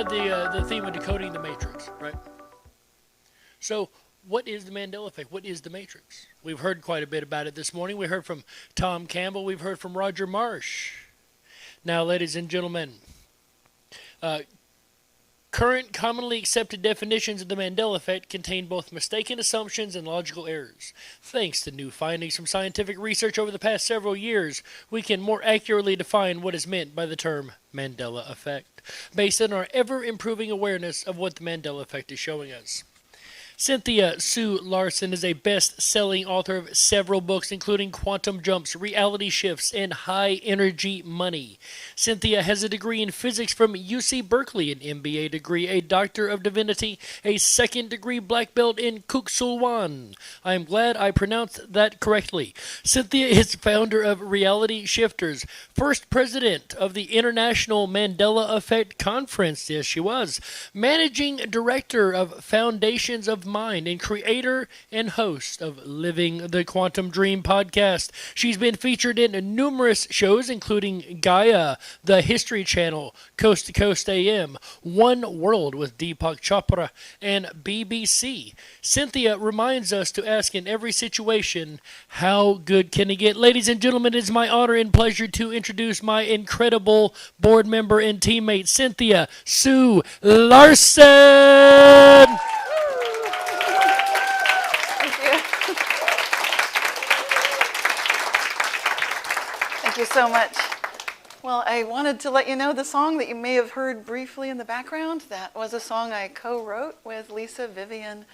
got the theme of decoding the matrix, right? So, what is the Mandela effect? What is the matrix? We've heard quite a bit about it this morning. We heard from Tom Campbell. We've heard from Roger Marsh. Now, ladies and gentlemen, current commonly accepted definitions of the Mandela effect contain both mistaken assumptions and logical errors. Thanks to new findings from scientific research over the past several years, we can more accurately define what is meant by the term Mandela effect, based on our ever-improving awareness of what the Mandela effect is showing us. Cynthia Sue Larson is a best-selling author of several books, including Quantum Jumps, Reality Shifts, and High Energy Money. Cynthia has a degree in physics from UC Berkeley, an MBA degree, a Doctor of Divinity, a second-degree black belt in Kuksulwan. I am glad I pronounced that correctly. Cynthia is founder of Reality Shifters, first president of the International Mandela Effect Conference, yes she was, managing director of Foundations of Mind, and creator and host of Living the Quantum Dream podcast. She's been featured in numerous shows, including Gaia, the History Channel, Coast to Coast AM, One World with Deepak Chopra, and BBC. Cynthia reminds us to ask in every situation, how good can it get? Ladies and gentlemen, it is my honor and pleasure to introduce my incredible board member and teammate, Cynthia Sue Larson. Thank you so much. Well, I wanted to let you know the song that you may have heard briefly in the background. That was a song I co-wrote with Lisa Vivian,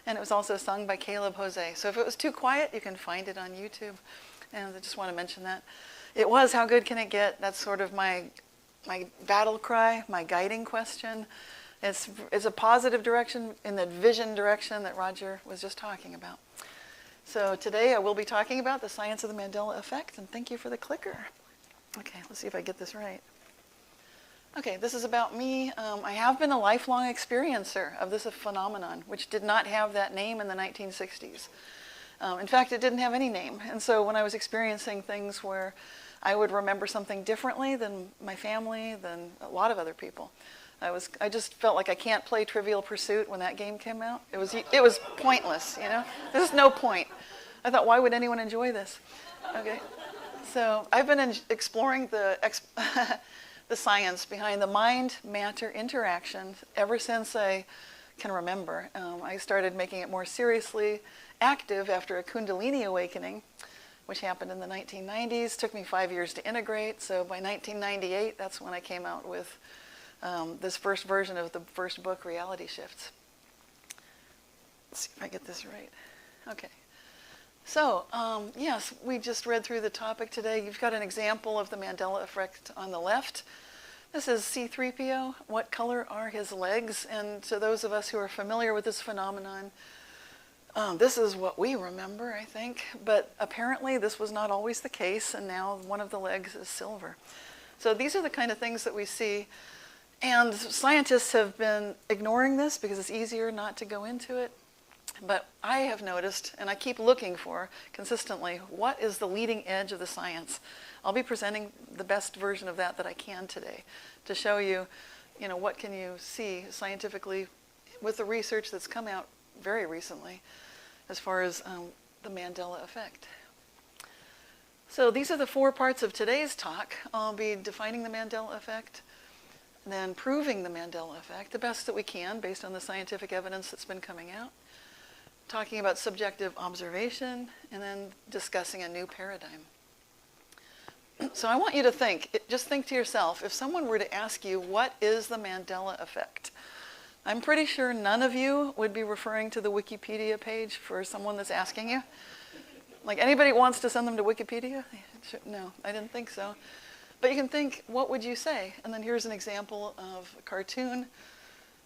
and it was also sung by Caleb Jose. So if it was too quiet, you can find it on YouTube. And I just want to mention that. It was How Good Can It Get? That's sort of my battle cry, my guiding question. It's a positive direction in the vision direction that Roger was just talking about. So today I will be talking about the science of the Mandela effect, and thank you for the clicker. Okay, let's see if I get this right. Okay, this is about me. I have been a lifelong experiencer of this phenomenon, which did not have that name in the 1960s. In fact, it didn't have any name. And so when I was experiencing things where I would remember something differently than my family, than a lot of other people, I just felt like I can't play Trivial Pursuit when that game came out. It was pointless, you know? There's no point. I thought, why would anyone enjoy this? Okay. So I've been exploring the science behind the mind-matter interaction ever since I can remember. I started making it more seriously active after a Kundalini awakening, which happened in the 1990s. Took me 5 years to integrate. So by 1998, that's when I came out with this first version of the first book, Reality Shifts. Let's see if I get this right. Okay. So, yes, we just read through the topic today. You've got an example of the Mandela effect on the left. This is C-3PO. What color are his legs? And to those of us who are familiar with this phenomenon, this is what we remember, I think. But apparently this was not always the case, and now one of the legs is silver. So these are the kind of things that we see. And scientists have been ignoring this because it's easier not to go into it. But I have noticed, and I keep looking for consistently, what is the leading edge of the science? I'll be presenting the best version of that I can today to show you, what can you see scientifically with the research that's come out very recently as far as the Mandela effect. So these are the 4 parts of today's talk. I'll be defining the Mandela effect, then proving the Mandela effect the best that we can based on the scientific evidence that's been coming out, talking about subjective observation, and then discussing a new paradigm. So I want you to just think to yourself, if someone were to ask you, what is the Mandela effect? I'm pretty sure none of you would be referring to the Wikipedia page for someone that's asking you. Like, anybody wants to send them to Wikipedia? No, I didn't think so. But you can think, what would you say? And then here's an example of a cartoon.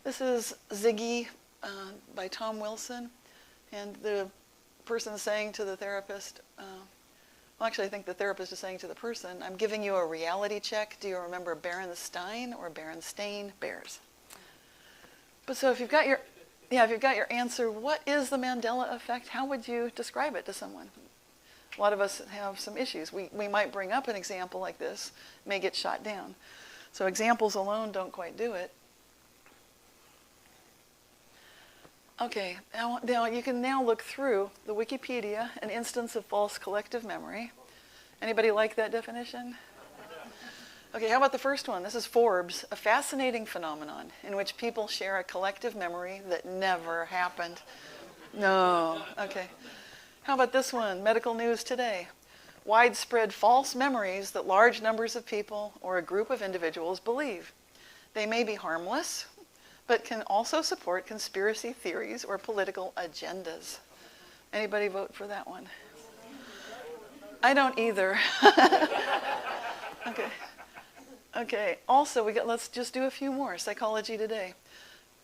This is Ziggy by Tom Wilson. And the person is saying to the therapist, well, actually, I think the therapist is saying to the person, I'm giving you a reality check. Do you remember Berenstain or Berenstain Bears? But so if you've got your answer, what is the Mandela effect? How would you describe it to someone? A lot of us have some issues. We might bring up an example like this, may get shot down. So examples alone don't quite do it. Okay, now you can now look through the Wikipedia, an instance of false collective memory. Anybody like that definition? Okay, how about the first one? This is Forbes, a fascinating phenomenon in which people share a collective memory that never happened. No, okay. How about this one? Medical News Today. Widespread false memories that large numbers of people or a group of individuals believe. They may be harmless, but can also support conspiracy theories or political agendas. Anybody vote for that one? I don't either. Okay. Okay. Also, let's just do a few more. Psychology Today.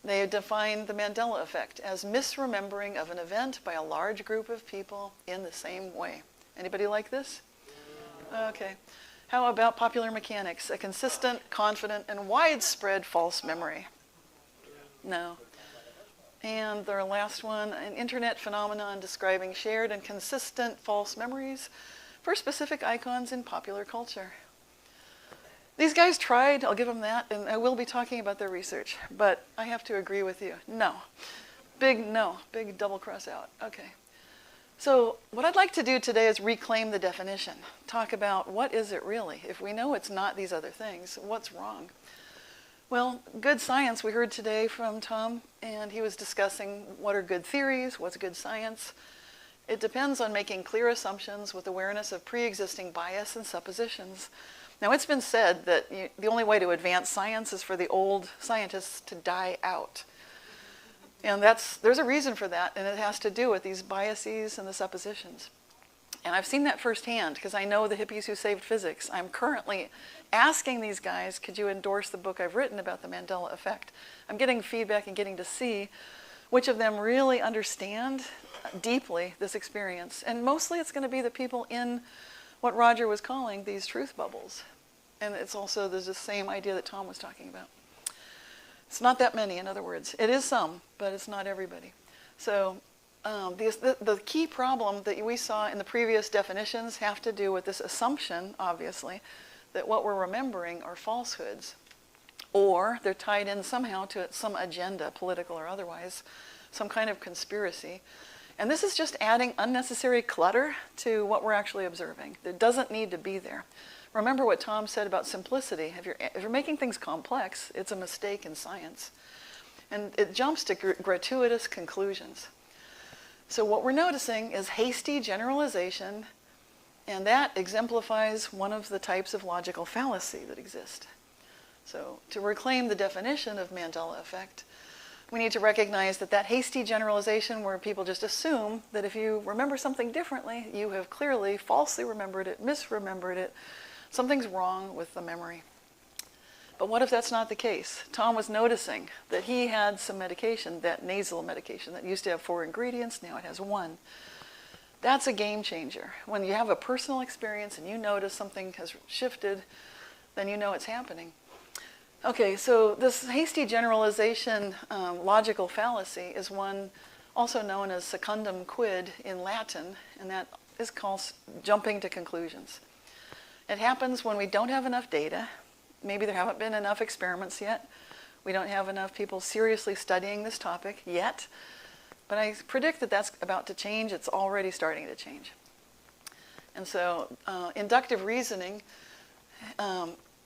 They define the Mandela effect as misremembering of an event by a large group of people in the same way. Anybody like this? Okay. How about Popular Mechanics? A consistent, confident, and widespread false memory. No. And their last one, an internet phenomenon describing shared and consistent false memories for specific icons in popular culture. These guys tried, I'll give them that, and I will be talking about their research, but I have to agree with you. No. Big double cross out. Okay. So what I'd like to do today is reclaim the definition. Talk about what is it really? If we know it's not these other things, what's wrong? Well, good science, we heard today from Tom, and he was discussing what are good theories, what's good science. It depends on making clear assumptions with awareness of pre-existing bias and suppositions. Now, it's been said that the only way to advance science is for the old scientists to die out. And there's a reason for that, and it has to do with these biases and the suppositions. And I've seen that firsthand because I know the hippies who saved physics. I'm currently asking these guys, could you endorse the book I've written about the Mandela effect? I'm getting feedback and getting to see which of them really understand deeply this experience. And mostly it's going to be the people in what Roger was calling these truth bubbles. And it's also, there's the same idea that Tom was talking about. It's not that many, in other words. It is some, but it's not everybody. So the key problem that we saw in the previous definitions have to do with this assumption, obviously, that what we're remembering are falsehoods, or they're tied in somehow to some agenda, political or otherwise, some kind of conspiracy. And this is just adding unnecessary clutter to what we're actually observing. It doesn't need to be there. Remember what Tom said about simplicity. If you're making things complex, it's a mistake in science. And it jumps to gratuitous conclusions. So what we're noticing is hasty generalization, and that exemplifies one of the types of logical fallacy that exist. So to reclaim the definition of Mandela effect, we need to recognize that hasty generalization where people just assume that if you remember something differently, you have clearly falsely remembered it, misremembered it, something's wrong with the memory. But what if that's not the case? Tom was noticing that he had some medication, that nasal medication that used to have 4 ingredients, now it has 1. That's a game changer. When you have a personal experience and you notice something has shifted, then you know it's happening. Okay, so this hasty generalization logical fallacy is one also known as secundum quid in Latin, and that is called jumping to conclusions. It happens when we don't have enough data. Maybe there haven't been enough experiments yet. We don't have enough people seriously studying this topic yet. But I predict that that's about to change. It's already starting to change. And so inductive reasoning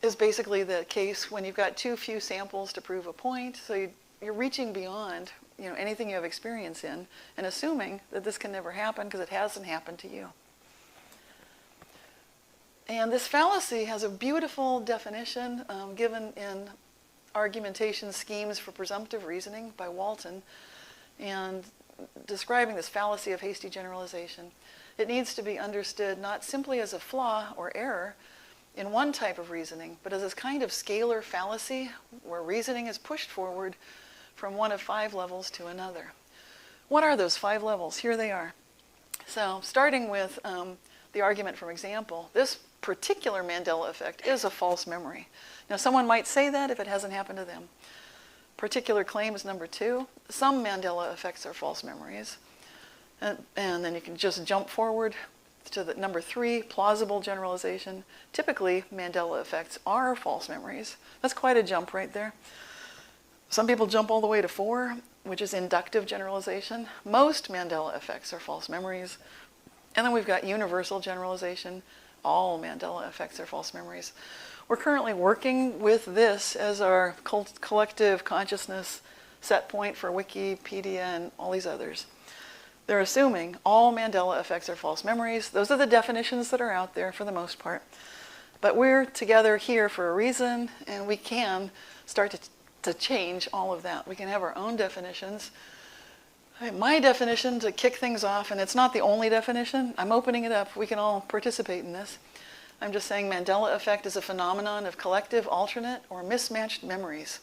is basically the case when you've got too few samples to prove a point. So you're reaching beyond anything you have experience in and assuming that this can never happen because it hasn't happened to you. And this fallacy has a beautiful definition given in Argumentation Schemes for Presumptive Reasoning by Walton, and describing this fallacy of hasty generalization. It needs to be understood not simply as a flaw or error in one type of reasoning, but as this kind of scalar fallacy where reasoning is pushed forward from one of 5 levels to another. What are those 5 levels? Here they are. So starting with the argument from example, this particular Mandela effect is a false memory. Now someone might say that if it hasn't happened to them. Particular claim is number 2. Some Mandela effects are false memories. And then you can just jump forward to the number 3, plausible generalization. Typically, Mandela effects are false memories. That's quite a jump right there. Some people jump all the way to 4, which is inductive generalization. Most Mandela effects are false memories. And then we've got universal generalization. All Mandela effects are false memories. We're currently working with this as our collective consciousness set point for Wikipedia and all these others. They're assuming all Mandela effects are false memories. Those are the definitions that are out there for the most part. But we're together here for a reason, and we can start to change all of that. We can have our own definitions. My definition to kick things off, and it's not the only definition, I'm opening it up. We can all participate in this. I'm just saying Mandela effect is a phenomenon of collective, alternate, or mismatched memories,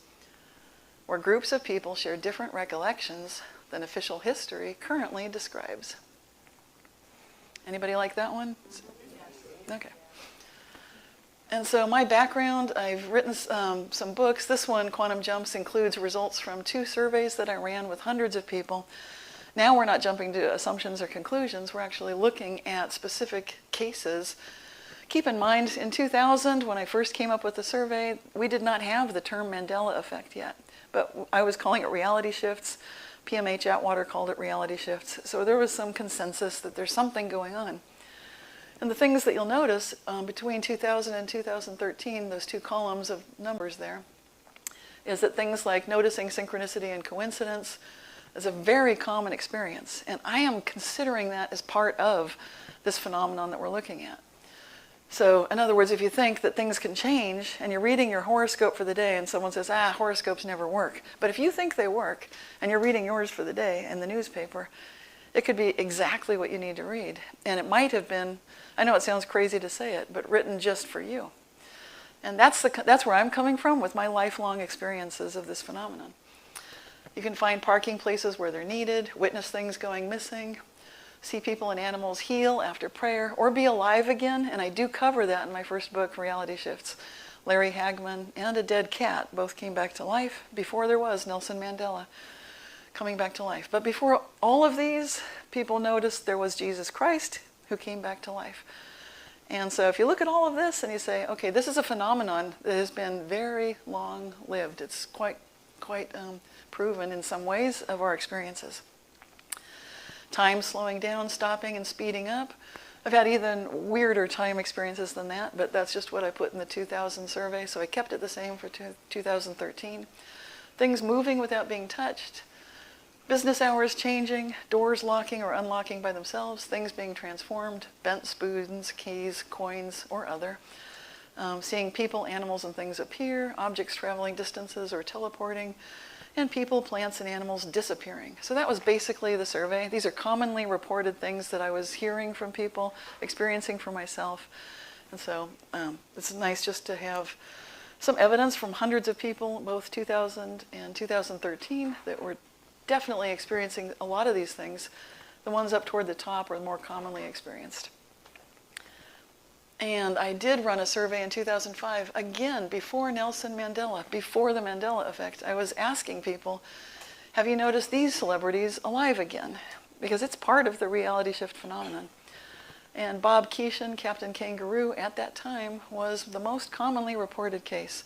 where groups of people share different recollections than official history currently describes. Anybody like that one? Okay. And so my background, I've written some books. This one, Quantum Jumps, includes results from 2 surveys that I ran with hundreds of people. Now we're not jumping to assumptions or conclusions. We're actually looking at specific cases. Keep in mind, in 2000, when I first came up with the survey, we did not have the term Mandela effect yet. But I was calling it reality shifts. PMH Atwater called it reality shifts. So there was some consensus that there's something going on. And the things that you'll notice between 2000 and 2013, those 2 columns of numbers there, is that things like noticing synchronicity and coincidence is a very common experience. And I am considering that as part of this phenomenon that we're looking at. So in other words, if you think that things can change and you're reading your horoscope for the day and someone says, horoscopes never work. But if you think they work and you're reading yours for the day in the newspaper, it could be exactly what you need to read. And it might have been, I know it sounds crazy to say it, but written just for you. And that's where I'm coming from with my lifelong experiences of this phenomenon. You can find parking places where they're needed, witness things going missing, see people and animals heal after prayer, or be alive again. And I do cover that in my first book, Reality Shifts. Larry Hagman and a dead cat both came back to life before there was Nelson Mandela coming back to life. But before all of these, people noticed there was Jesus Christ who came back to life. And so if you look at all of this and you say, okay, this is a phenomenon that has been very long-lived. It's quite proven in some ways of our experiences. Time slowing down, stopping, and speeding up. I've had even weirder time experiences than that, but that's just what I put in the 2000 survey, so I kept it the same for 2013. Things moving without being touched. Business hours changing, doors locking or unlocking by themselves, things being transformed, bent spoons, keys, coins, or other. Seeing people, animals, and things appear, objects traveling distances or teleporting, and people, plants, and animals disappearing. So that was basically the survey. These are commonly reported things that I was hearing from people, experiencing for myself. And so it's nice just to have some evidence from hundreds of people, both 2000 and 2013, that were definitely experiencing a lot of these things. The ones up toward the top are more commonly experienced. And I did run a survey in 2005, again, before Nelson Mandela, before the Mandela effect. I was asking people, have you noticed these celebrities alive again? Because it's part of the reality shift phenomenon. And Bob Keeshan, Captain Kangaroo, at that time was the most commonly reported case.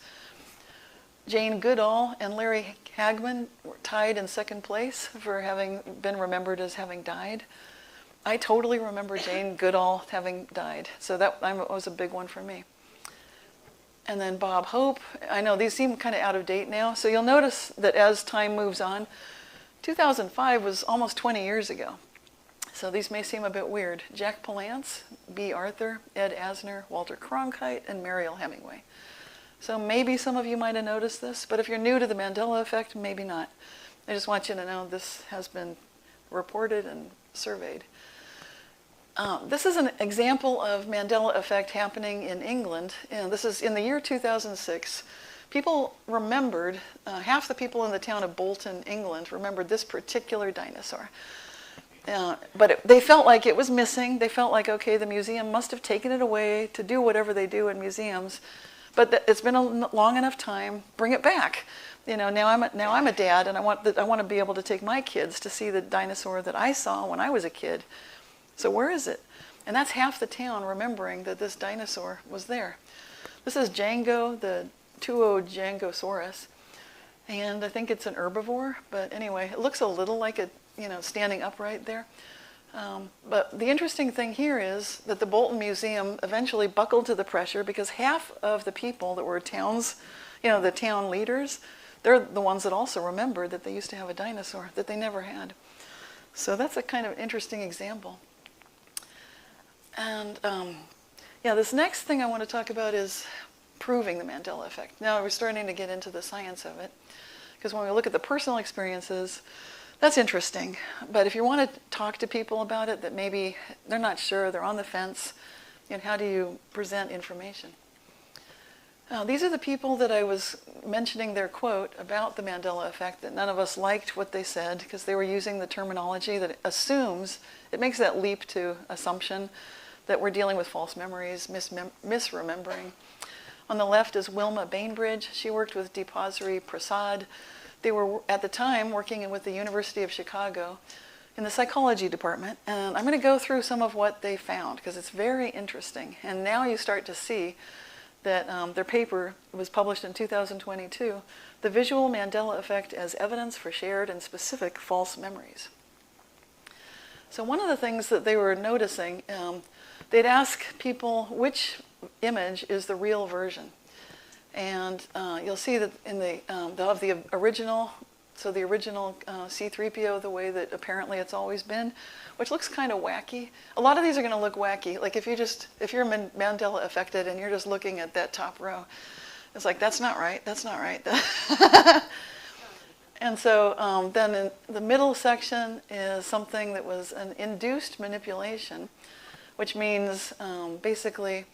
Jane Goodall and Larry Hagman were tied in second place for having been remembered as having died. I totally remember Jane Goodall having died, so that was a big one for me. And then Bob Hope, I know these seem kind of out of date now, so you'll notice that as time moves on, 2005 was almost 20 years ago. So these may seem a bit weird. Jack Palance, B. Arthur, Ed Asner, Walter Cronkite, and Mariel Hemingway. So maybe some of you might have noticed this, but if you're new to the Mandela effect, maybe not. I just want you to know this has been reported and surveyed. This is an example of Mandela effect happening in England. And this is in the year 2006. People remembered, half the people in the town of Bolton, England, remembered this particular dinosaur. But they felt like it was missing. They felt like, okay, the museum must have taken it away to do whatever they do in museums. But it's been a long enough time. Bring it back. You know, now I'm a dad, and I want to be able to take my kids to see the dinosaur that I saw when I was a kid. So where is it? And that's half the town remembering that this dinosaur was there. This is Django, the Tuo Djangosaurus. And I think it's an herbivore, but anyway, it looks a little like it, standing upright there. But the interesting thing here is that the Bolton Museum eventually buckled to the pressure because half of the people that were towns, the town leaders, they're the ones that also remembered that they used to have a dinosaur that they never had. So that's a kind of interesting example. And this next thing I want to talk about is proving the Mandela effect. Now we're starting to get into the science of it, because when we look at the personal experiences, that's interesting. But if you want to talk to people about it that maybe they're not sure, they're on the fence, how do you present information? These are the people that I was mentioning their quote about the Mandela effect, that none of us liked what they said because they were using the terminology that assumes, it makes that leap to assumption that we're dealing with false memories, misremembering. On the left is Wilma Bainbridge. She worked with Deeposri Prasad. They were, at the time, working with the University of Chicago in the psychology department. And I'm going to go through some of what they found because it's very interesting. And now you start to see that their paper was published in 2022, The Visual Mandela Effect as Evidence for Shared and Specific False Memories. So one of the things that they were noticing, they'd ask people which image is the real version. And you'll see that in they'll have the original, so the original C-3PO, the way that apparently it's always been, which looks kind of wacky. A lot of these are going to look wacky. Like if you're Mandela affected and you're just looking at that top row, it's like, that's not right, that's not right. And so then in the middle section is something that was an induced manipulation, which means basically,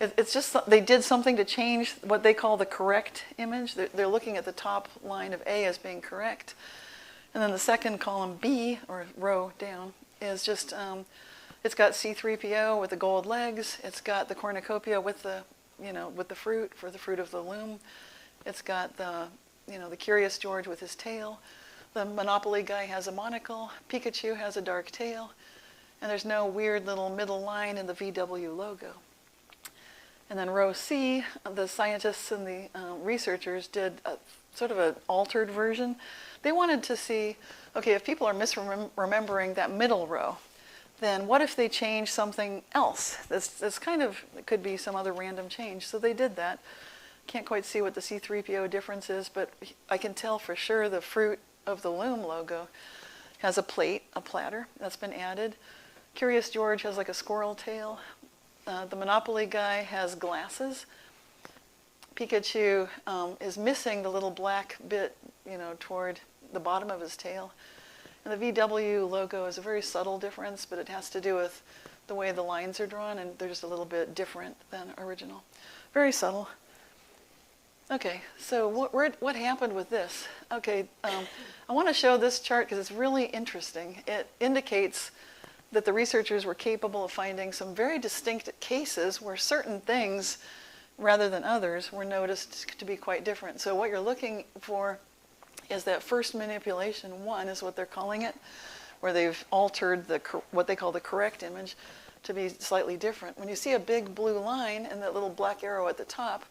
it's just they did something to change what they call the correct image. They're looking at the top line of A as being correct. And then the second column, B, or row down, is just, it's got C-3PO with the gold legs. It's got the cornucopia with the, with the fruit, for the fruit of the loom. It's got the, the Curious George with his tail. The Monopoly guy has a monocle. Pikachu has a dark tail. And there's no weird little middle line in the VW logo. And then row C, the scientists and the researchers did a sort of an altered version. They wanted to see, okay, if people are misremembering that middle row, then what if they change something else? This kind of, it could be some other random change. So they did that. Can't quite see what the C-3PO difference is, but I can tell for sure the Fruit of the Loom logo has a plate, a platter, that's been added. Curious George has like a squirrel tail. The Monopoly guy has glasses. Pikachu is missing the little black bit, toward the bottom of his tail. And the VW logo is a very subtle difference, but it has to do with the way the lines are drawn, and they're just a little bit different than original. Very subtle. Okay, so what happened with this? Okay, I want to show this chart because it's really interesting. It indicates that the researchers were capable of finding some very distinct cases where certain things, rather than others, were noticed to be quite different. So what you're looking for is that first manipulation 1 is what they're calling it, where they've altered what they call the correct image to be slightly different. When you see a big blue line and that little black arrow at the top,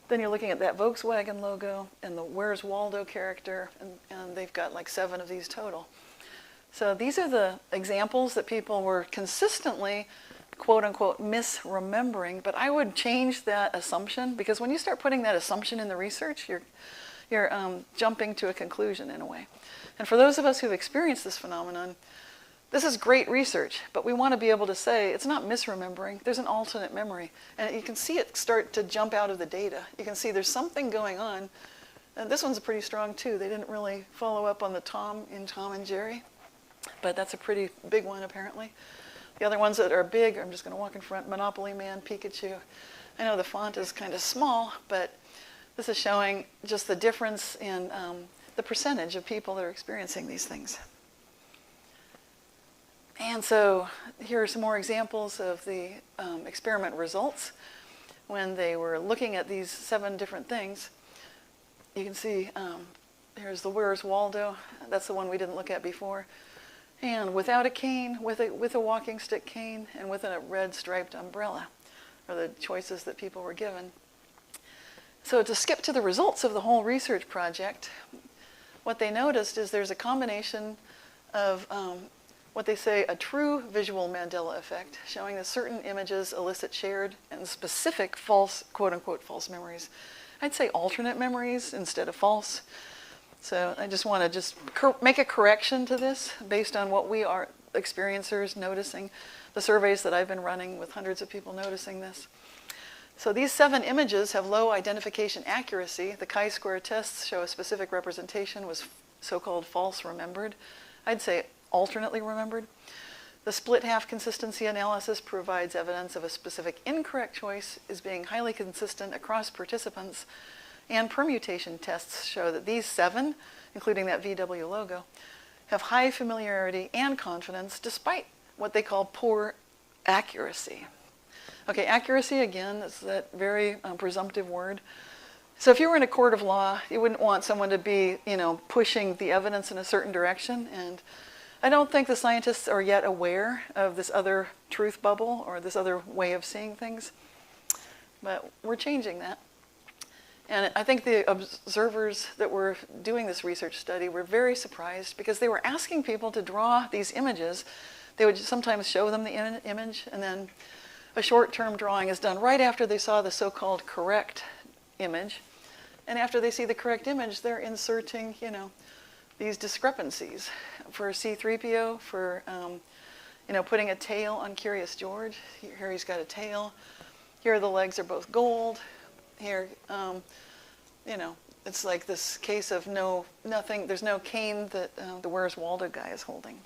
then you're looking at that Volkswagen logo and the Where's Waldo character, and they've got like 7 of these total. So these are the examples that people were consistently, quote unquote, misremembering, but I would change that assumption, because when you start putting that assumption in the research, you're jumping to a conclusion in a way. And for those of us who've experienced this phenomenon, this is great research, but we want to be able to say it's not misremembering, there's an alternate memory. And you can see it start to jump out of the data. You can see there's something going on. And this one's pretty strong too. They didn't really follow up on the Tom in Tom and Jerry, but that's a pretty big one apparently. The other ones that are big, I'm just going to walk in front, Monopoly Man, Pikachu. I know the font is kind of small, but this is showing just the difference in the percentage of people that are experiencing these things. And so here are some more examples of the experiment results. When they were looking at these 7 different things, you can see here's the Where's Waldo. That's the one we didn't look at before. And without a cane, with a walking stick cane, and with a red striped umbrella are the choices that people were given. So to skip to the results of the whole research project, what they noticed is there's a combination of what they say a true visual Mandela effect, showing that certain images elicit shared and specific false, quote unquote, false memories. I'd say alternate memories instead of false. So I just want to make a correction to this based on what we are experiencers noticing, the surveys that I've been running with hundreds of people noticing this. So these 7 images have low identification accuracy. The chi-square tests show a specific representation was so-called false remembered. I'd say alternately remembered. The split half consistency analysis provides evidence of a specific incorrect choice is being highly consistent across participants. And permutation tests show that these 7, including that VW logo, have high familiarity and confidence despite what they call poor accuracy. Okay, accuracy, again, is that very presumptive word. So if you were in a court of law, you wouldn't want someone to be, pushing the evidence in a certain direction. And I don't think the scientists are yet aware of this other truth bubble or this other way of seeing things. But we're changing that. And I think the observers that were doing this research study were very surprised because they were asking people to draw these images. They would sometimes show them the image, and then a short-term drawing is done right after they saw the so-called correct image. And after they see the correct image, they're inserting, these discrepancies. For C-3PO, for, putting a tail on Curious George. Here he's got a tail. Here the legs are both gold. Here, it's like this case of nothing, there's no cane that the Where's Waldo guy is holding.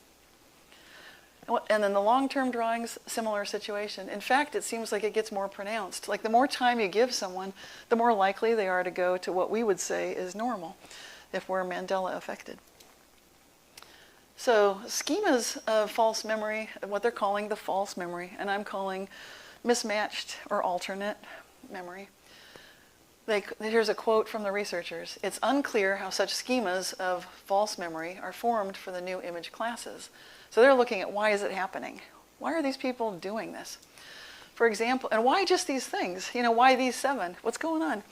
And then the long-term drawings, similar situation. In fact, it seems like it gets more pronounced. Like the more time you give someone, the more likely they are to go to what we would say is normal if we're Mandela affected. So schemas of false memory, what they're calling the false memory, and I'm calling mismatched or alternate memory. Here's a quote from the researchers. It's unclear how such schemas of false memory are formed for the new image classes. So they're looking at why is it happening? Why are these people doing this? For example, and why just these things? Why these 7? What's going on?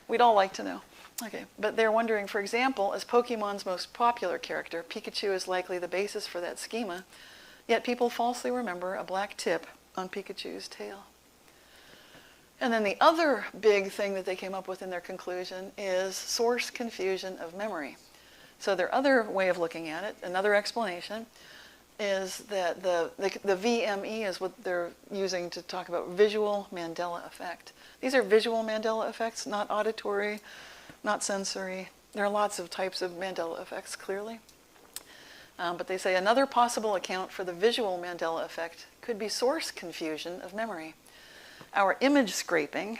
We'd all like to know. Okay, but they're wondering, for example, as Pokemon's most popular character, Pikachu is likely the basis for that schema, yet people falsely remember a black tip on Pikachu's tail. And then the other big thing that they came up with in their conclusion is source confusion of memory. So their other way of looking at it, another explanation, is that the VME is what they're using to talk about visual Mandela effect. These are visual Mandela effects, not auditory, not sensory. There are lots of types of Mandela effects, clearly. But they say another possible account for the visual Mandela effect could be source confusion of memory. Our image scraping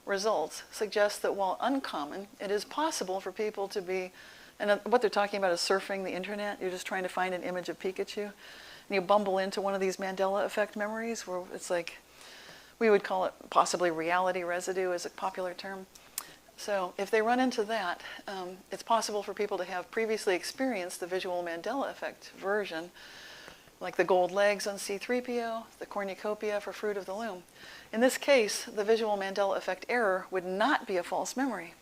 results suggest that while uncommon, it is possible for people to be, and what they're talking about is surfing the internet. You're just trying to find an image of Pikachu, and you bumble into one of these Mandela effect memories where it's like, we would call it possibly reality residue is a popular term. So if they run into that, it's possible for people to have previously experienced the visual Mandela effect version, like the gold legs on C-3PO, the cornucopia for Fruit of the Loom. In this case, the visual Mandela effect error would not be a false memory,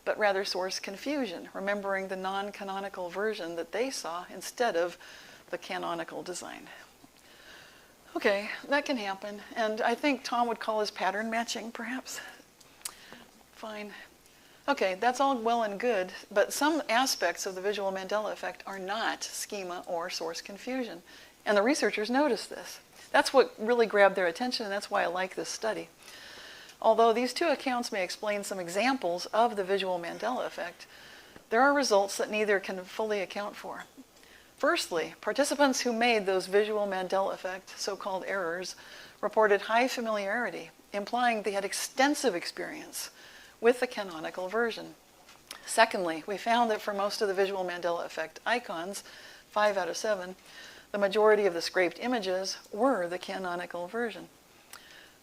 but rather source confusion, remembering the non-canonical version that they saw instead of the canonical design. Okay, that can happen, and I think Tom would call this pattern matching, perhaps. Fine. Okay, that's all well and good, but some aspects of the visual Mandela effect are not schema or source confusion, and the researchers noticed this. That's what really grabbed their attention, and that's why I like this study. Although these 2 accounts may explain some examples of the visual Mandela effect, there are results that neither can fully account for. Firstly, participants who made those visual Mandela effect so-called errors reported high familiarity, implying they had extensive experience with the canonical version. Secondly, we found that for most of the visual Mandela effect icons, 5 out of 7, the majority of the scraped images were the canonical version.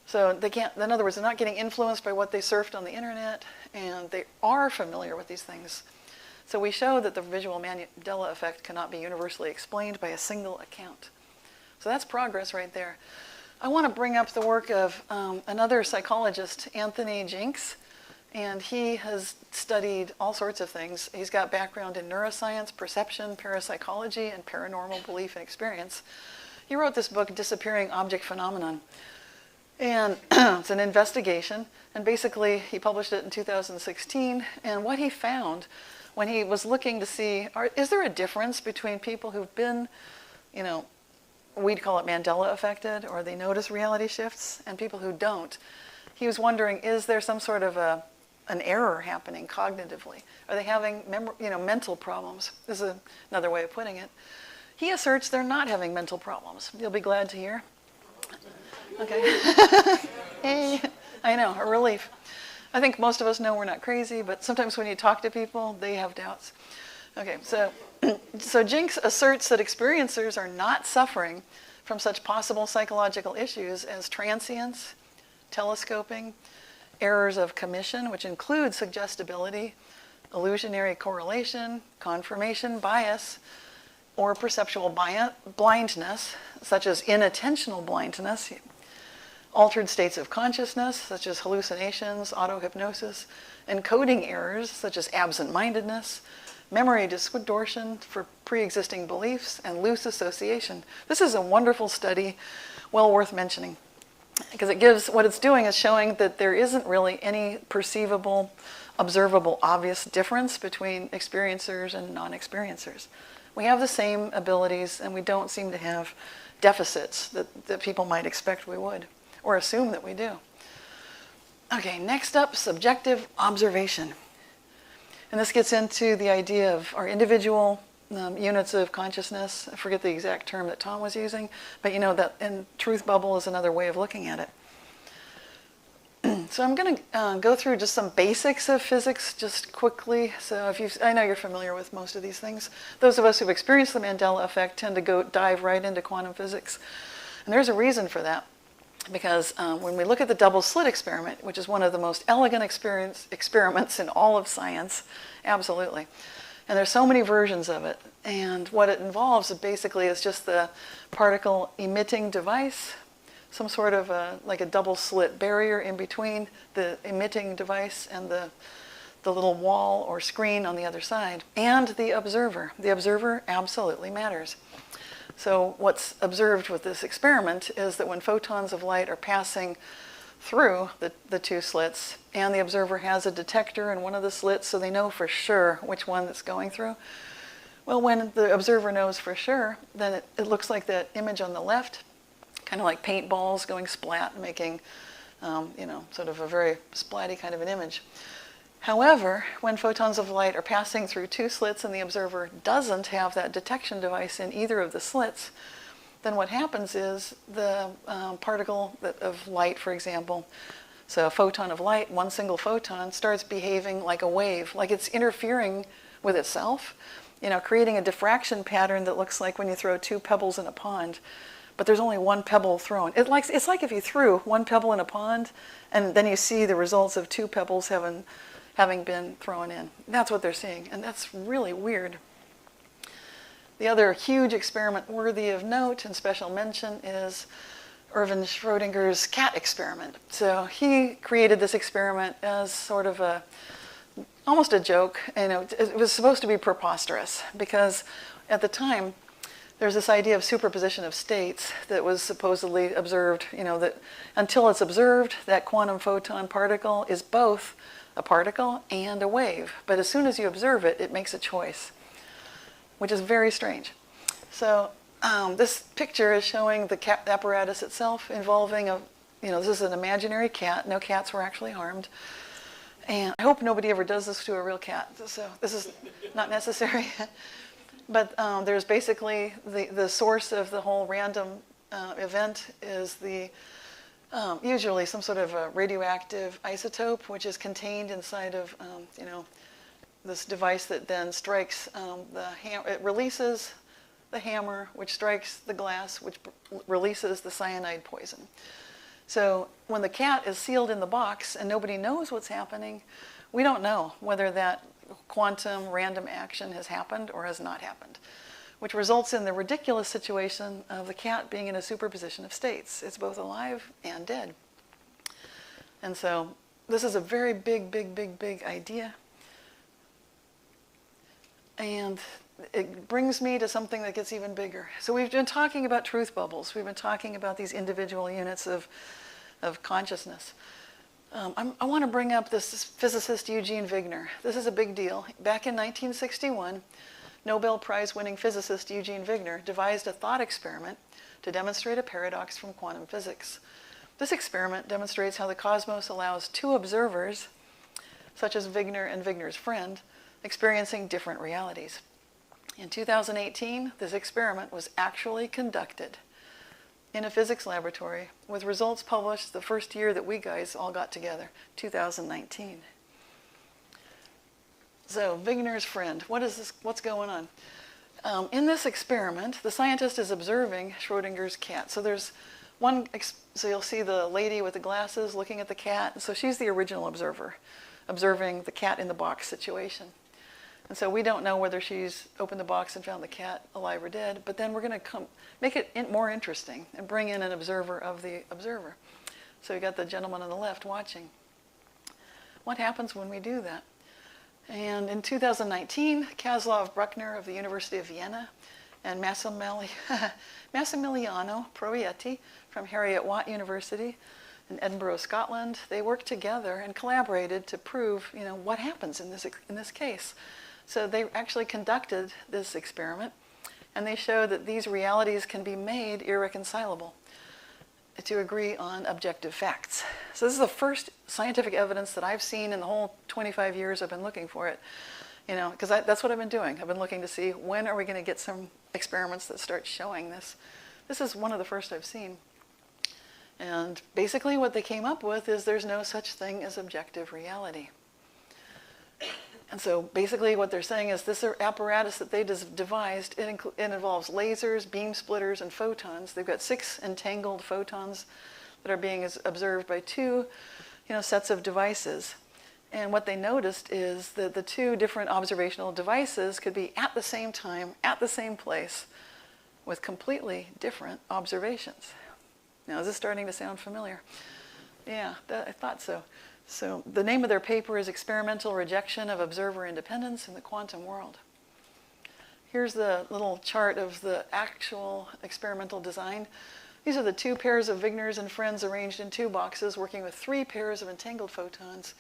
So they can't, in other words, they're not getting influenced by what they surfed on the internet, and they are familiar with these things. So we show that the visual Mandela effect cannot be universally explained by a single account. So that's progress right there. I want to bring up the work of another psychologist, Anthony Jenks, And he has studied all sorts of things. He's got background in neuroscience, perception, parapsychology, and paranormal belief and experience. He wrote this book, Disappearing Object Phenomenon. And it's an investigation. And basically, he published it in 2016. And what he found when he was looking to see, is there a difference between people who've been, we'd call it Mandela affected, or they notice reality shifts, and people who don't. He was wondering, is there some sort of an error happening cognitively? Are they having mental problems? This is another way of putting it. He asserts they're not having mental problems. You'll be glad to hear. Okay. Hey, I know, a relief. I think most of us know we're not crazy, but sometimes when you talk to people, they have doubts. Okay, so Jinks asserts that experiencers are not suffering from such possible psychological issues as transience, telescoping, errors of commission, which include suggestibility, illusionary correlation, confirmation bias, or perceptual blindness, such as inattentional blindness, altered states of consciousness, such as hallucinations, auto-hypnosis, encoding errors, such as absent-mindedness, memory distortion for pre-existing beliefs, and loose association. This is a wonderful study, well worth mentioning, because what it's doing is showing that there isn't really any perceivable, observable, obvious difference between experiencers and non-experiencers. We have the same abilities, and we don't seem to have deficits that people might expect we would, or assume that we do. Okay, next up, subjective observation. And this gets into the idea of our individual units of consciousness. I forget the exact term that Tom was using, but that truth bubble is another way of looking at it. So I'm going to go through just some basics of physics just quickly. So I know you're familiar with most of these things. Those of us who've experienced the Mandela effect tend to dive right into quantum physics. And there's a reason for that. Because when we look at the double slit experiment, which is one of the most elegant experiments in all of science, absolutely. And there's so many versions of it. And what it involves basically is just the particle emitting device, some sort of like a double slit barrier in between the emitting device and the little wall or screen on the other side, and the observer. The observer absolutely matters. So what's observed with this experiment is that when photons of light are passing through the two slits, and the observer has a detector in one of the slits, so they know for sure which one that's going through. Well, when the observer knows for sure, then it looks like that image on the left, kind of like paintballs going splat, making, sort of a very splatty kind of an image. However, when photons of light are passing through two slits and the observer doesn't have that detection device in either of the slits, then what happens is the particle of light, for example, so a photon of light, one single photon, starts behaving like a wave, like it's interfering with itself, creating a diffraction pattern that looks like when you throw two pebbles in a pond, but there's only one pebble thrown. It's like if you threw one pebble in a pond and then you see the results of two pebbles having been thrown in. That's what they're seeing, and that's really weird. The other huge experiment worthy of note and special mention is Erwin Schrödinger's cat experiment. So he created this experiment as sort of almost a joke. It was supposed to be preposterous because at the time there's this idea of superposition of states that was supposedly observed, that until it's observed, that quantum photon particle is both a particle and a wave. But as soon as you observe it, it makes a choice, which is very strange. So this picture is showing the cat apparatus itself involving this is an imaginary cat. No cats were actually harmed. And I hope nobody ever does this to a real cat. So this is not necessary. But there's basically the source of the whole random event is usually some sort of a radioactive isotope, which is contained inside of this device that then strikes it releases the hammer, which strikes the glass, which releases the cyanide poison. So when the cat is sealed in the box and nobody knows what's happening, we don't know whether that quantum random action has happened or has not happened, which results in the ridiculous situation of the cat being in a superposition of states. It's both alive and dead. And so this is a very big, big, big, big idea. And it brings me to something that gets even bigger. So we've been talking about truth bubbles. We've been talking about these individual units of consciousness. I want to bring up this physicist Eugene Wigner. This is a big deal. Back in 1961, Nobel Prize-winning physicist Eugene Wigner devised a thought experiment to demonstrate a paradox from quantum physics. This experiment demonstrates how the cosmos allows two observers, such as Wigner and Wigner's friend, experiencing different realities. In 2018, this experiment was actually conducted in a physics laboratory with results published the first year that we guys all got together, 2019. So, Wigner's friend, what's going on? In this experiment, the scientist is observing Schrodinger's cat. So there's so you'll see the lady with the glasses looking at the cat. So she's the original observer, observing the cat in the box situation. And so we don't know whether she's opened the box and found the cat alive or dead, but then we're going to make it more interesting and bring in an observer of the observer. So you got the gentleman on the left watching. What happens when we do that? And in 2019, Laszlo Bruckner of the University of Vienna and Massimiliano Proietti from Heriot-Watt University in Edinburgh, Scotland, they worked together and collaborated to prove, what happens in this case. So they actually conducted this experiment, and they showed that these realities can be made irreconcilable to agree on objective facts. So this is the first scientific evidence that I've seen in the whole 25 years I've been looking for it. Because that's what I've been doing. I've been looking to see when are we going to get some experiments that start showing this. This is one of the first I've seen. And basically what they came up with is there's no such thing as objective reality. And so basically what they're saying is this apparatus that they devised, it involves lasers, beam splitters, and photons. They've got 6 entangled photons that are being observed by 2 sets of devices. And what they noticed is that the 2 different observational devices could be at the same time, at the same place, with completely different observations. Now, is this starting to sound familiar? Yeah, I thought so. So the name of their paper is Experimental Rejection of Observer Independence in the Quantum World. Here's the little chart of the actual experimental design. These are the 2 pairs of Wigner's and friends arranged in 2 boxes, working with 3 pairs of entangled photons,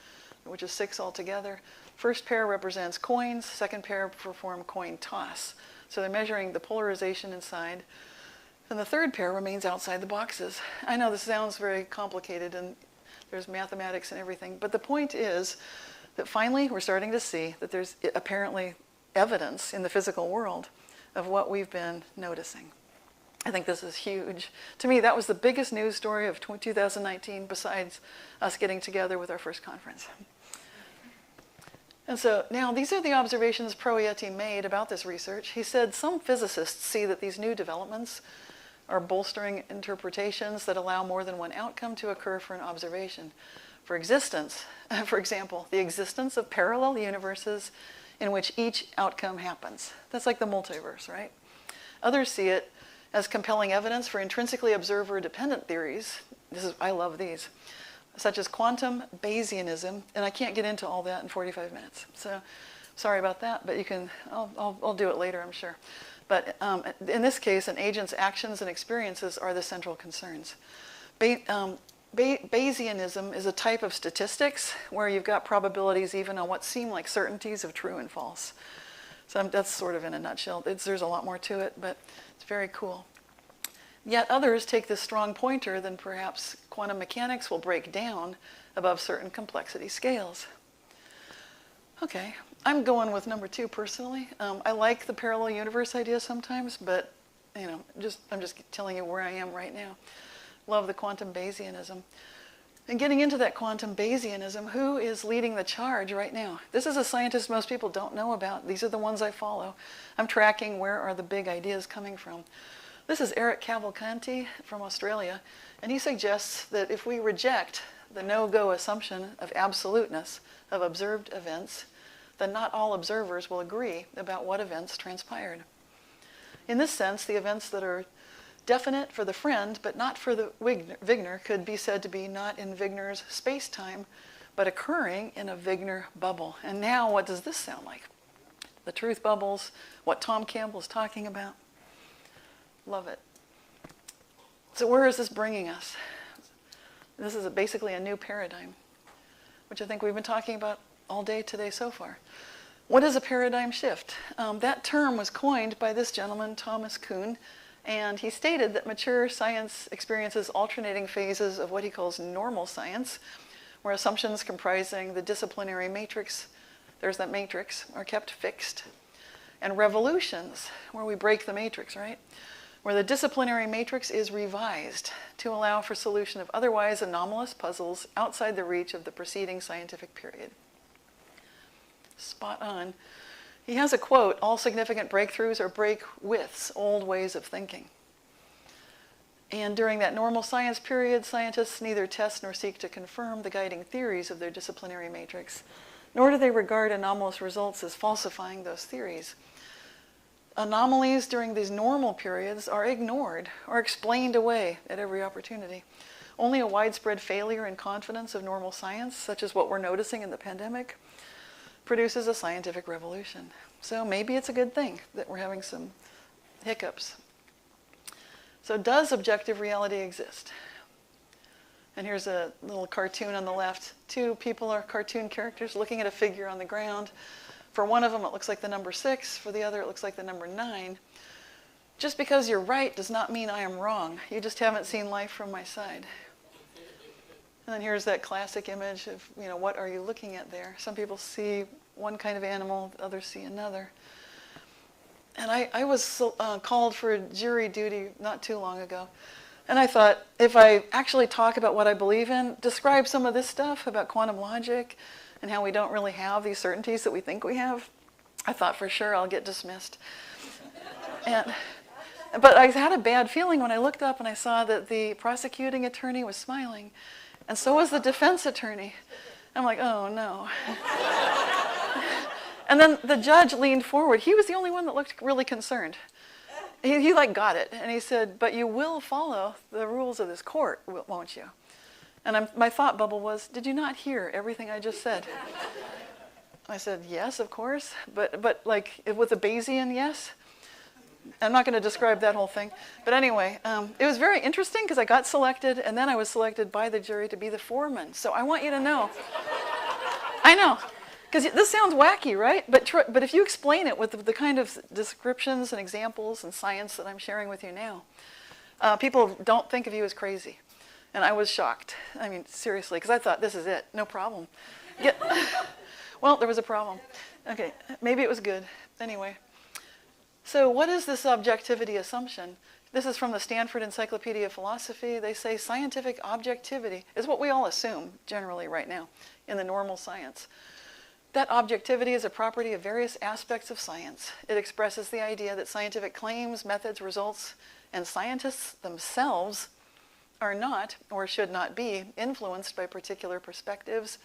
which is 6 altogether. First pair represents coins, second pair perform coin toss. So they're measuring the polarization inside. And the third pair remains outside the boxes. I know this sounds very complicated, and there's mathematics and everything, but the point is that finally we're starting to see that there's apparently evidence in the physical world of what we've been noticing. I think this is huge. To me, that was the biggest news story of 2019 besides us getting together with our first conference. And so now these are the observations Proietti made about this research. He said some physicists see that these new developments are bolstering interpretations that allow more than one outcome to occur for an observation. For example, the existence of parallel universes in which each outcome happens. That's like the multiverse, right? Others see it as compelling evidence for intrinsically observer-dependent theories. I love these, such as quantum Bayesianism, and I can't get into all that in 45 minutes. So sorry about that, but I'll do it later, I'm sure. But in this case, an agent's actions and experiences are the central concerns. Bayesianism is a type of statistics where you've got probabilities even on what seem like certainties of true and false. So that's sort of in a nutshell. There's a lot more to it, but it's very cool. Yet others take this strong pointer, then perhaps quantum mechanics will break down above certain complexity scales. Okay, I'm going with number 2 personally. I like the parallel universe idea sometimes, but I'm just telling you where I am right now. Love the quantum Bayesianism. And getting into that quantum Bayesianism, who is leading the charge right now? This is a scientist most people don't know about. These are the ones I follow. I'm tracking where are the big ideas coming from. This is Eric Cavalcanti from Australia, and he suggests that if we reject the no-go assumption of absoluteness of observed events, then not all observers will agree about what events transpired. In this sense, the events that are definite for the friend but not for the Wigner could be said to be not in Wigner's space-time but occurring in a Wigner bubble. And now what does this sound like? The truth bubbles, what Tom Campbell's talking about. Love it. So where is this bringing us? This is basically a new paradigm, which I think we've been talking about all day today so far. What is a paradigm shift? That term was coined by this gentleman, Thomas Kuhn, and he stated that mature science experiences alternating phases of what he calls normal science, where assumptions comprising the disciplinary matrix, there's that matrix, are kept fixed, and revolutions, where we break the matrix, right? Where the disciplinary matrix is revised to allow for solution of otherwise anomalous puzzles outside the reach of the preceding scientific period. Spot on. He has a quote, "All significant breakthroughs are break withs, old ways of thinking." And during that normal science period, scientists neither test nor seek to confirm the guiding theories of their disciplinary matrix, nor do they regard anomalous results as falsifying those theories. Anomalies during these normal periods are ignored or explained away at every opportunity. Only a widespread failure in confidence of normal science, such as what we're noticing in the pandemic, produces a scientific revolution. So maybe it's a good thing that we're having some hiccups. So does objective reality exist? And here's a little cartoon on the left. Two people are cartoon characters looking at a figure on the ground. For one of them, it looks like the number 6. For the other, it looks like the number 9. Just because you're right does not mean I am wrong. You just haven't seen life from my side. And then here's that classic image of, what are you looking at there? Some people see one kind of animal, others see another. And I was called for jury duty not too long ago. And I thought, if I actually talk about what I believe in, describe some of this stuff about quantum logic and how we don't really have these certainties that we think we have, I thought for sure I'll get dismissed. But I had a bad feeling when I looked up and I saw that the prosecuting attorney was smiling, and so was the defense attorney. I'm like, oh no. And then the judge leaned forward. He was the only one that looked really concerned. He got it, and he said, "But you will follow the rules of this court, won't you?" And my thought bubble was, did you not hear everything I just said? I said, yes, of course, but like with a Bayesian yes. I'm not going to describe that whole thing. But anyway, it was very interesting because I got selected, and then I was selected by the jury to be the foreman. So I want you to know. I know, because this sounds wacky, right? But if you explain it with the kind of descriptions and examples and science that I'm sharing with you now, people don't think of you as crazy. And I was shocked. I mean, seriously, because I thought, this is it, no problem. Well, there was a problem. Okay, maybe it was good. Anyway, so what is this objectivity assumption? This is from the Stanford Encyclopedia of Philosophy. They say scientific objectivity is what we all assume generally right now in the normal science. That objectivity is a property of various aspects of science. It expresses the idea that scientific claims, methods, results, and scientists themselves are not, or should not be, influenced by particular perspectives,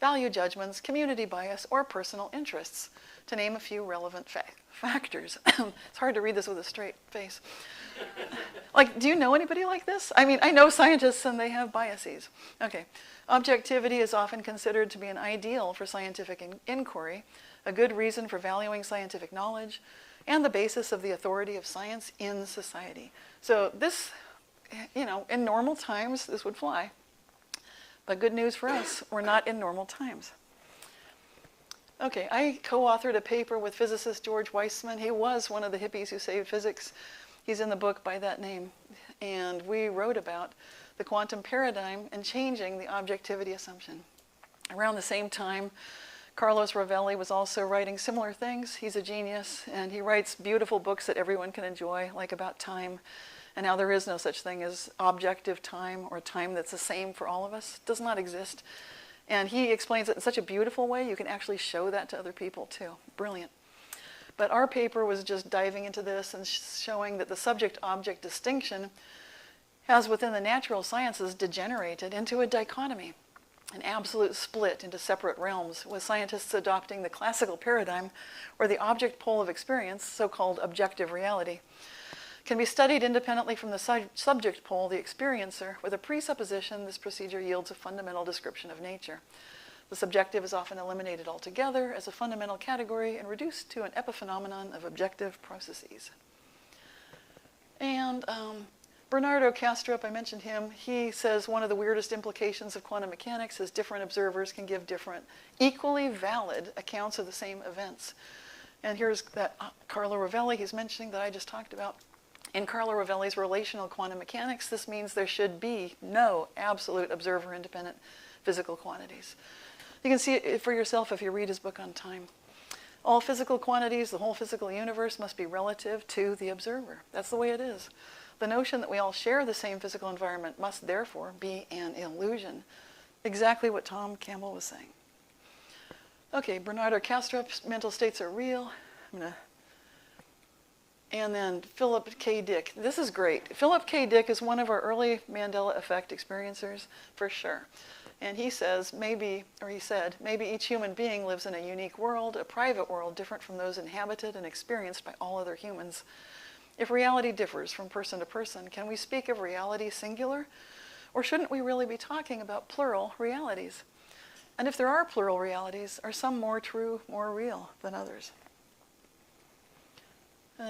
value judgments, community bias, or personal interests, to name a few relevant factors. It's hard to read this with a straight face. Like, do you know anybody like this? I mean, I know scientists and they have biases. Okay, objectivity is often considered to be an ideal for scientific inquiry, a good reason for valuing scientific knowledge, and the basis of the authority of science in society. So this, in normal times, this would fly. But good news for us, we're not in normal times. Okay, I co-authored a paper with physicist George Weissman. He was one of the hippies who saved physics. He's in the book by that name. And we wrote about the quantum paradigm and changing the objectivity assumption. Around the same time, Carlos Rovelli was also writing similar things. He's a genius, and he writes beautiful books that everyone can enjoy, like about time, and how there is no such thing as objective time or time that's the same for all of us. It does not exist. And he explains it in such a beautiful way, you can actually show that to other people too. Brilliant. But our paper was just diving into this and showing that the subject-object distinction has within the natural sciences degenerated into a dichotomy, an absolute split into separate realms, with scientists adopting the classical paradigm where the object pole of experience, so-called objective reality, can be studied independently from the subject pole, the experiencer. With a presupposition, this procedure yields a fundamental description of nature. The subjective is often eliminated altogether as a fundamental category and reduced to an epiphenomenon of objective processes. And Bernardo Kastrup, I mentioned him, he says one of the weirdest implications of quantum mechanics is different observers can give different, equally valid accounts of the same events. And here's that Carlo Rovelli he's mentioning that I just talked about. In Carlo Rovelli's relational quantum mechanics, this means there should be no absolute observer-independent physical quantities. You can see it for yourself if you read his book on time. All physical quantities, the whole physical universe, must be relative to the observer. That's the way it is. The notion that we all share the same physical environment must therefore be an illusion. Exactly what Tom Campbell was saying. Okay, Bernardo Kastrup's mental states are real. And then Philip K. Dick. This is great. Philip K. Dick is one of our early Mandela effect experiencers, for sure. And he says, he said, maybe each human being lives in a unique world, a private world different from those inhabited and experienced by all other humans. If reality differs from person to person, can we speak of reality singular? Or shouldn't we really be talking about plural realities? And if there are plural realities, are some more true, more real than others?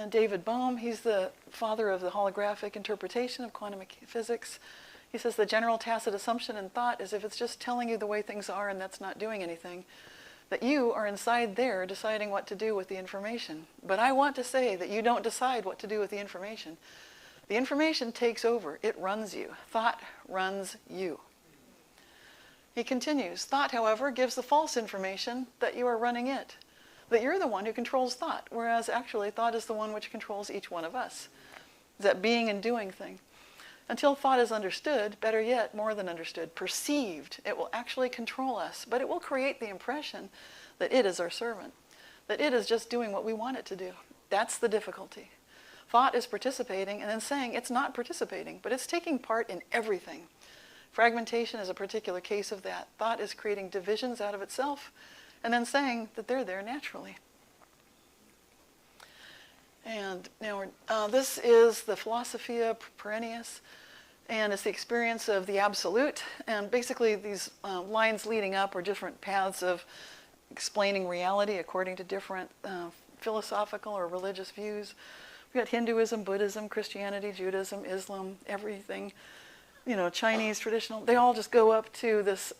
David Bohm, he's the father of the holographic interpretation of quantum physics. He says the general tacit assumption in thought is if it's just telling you the way things are and that's not doing anything, that you are inside there deciding what to do with the information. But I want to say that you don't decide what to do with the information. The information takes over. It runs you. Thought runs you. He continues, thought, however, gives the false information that you are running it, that you're the one who controls thought, whereas actually thought is the one which controls each one of us. That being and doing thing. Until thought is understood, better yet, more than understood, perceived, it will actually control us, but it will create the impression that it is our servant, that it is just doing what we want it to do. That's the difficulty. Thought is participating and then saying it's not participating, but it's taking part in everything. Fragmentation is a particular case of that. Thought is creating divisions out of itself and then saying that they're there naturally. And now this is the Philosophia Perennius, and it's the experience of the absolute. And basically these lines leading up are different paths of explaining reality according to different philosophical or religious views. We've got Hinduism, Buddhism, Christianity, Judaism, Islam, everything. Chinese traditional, they all just go up to this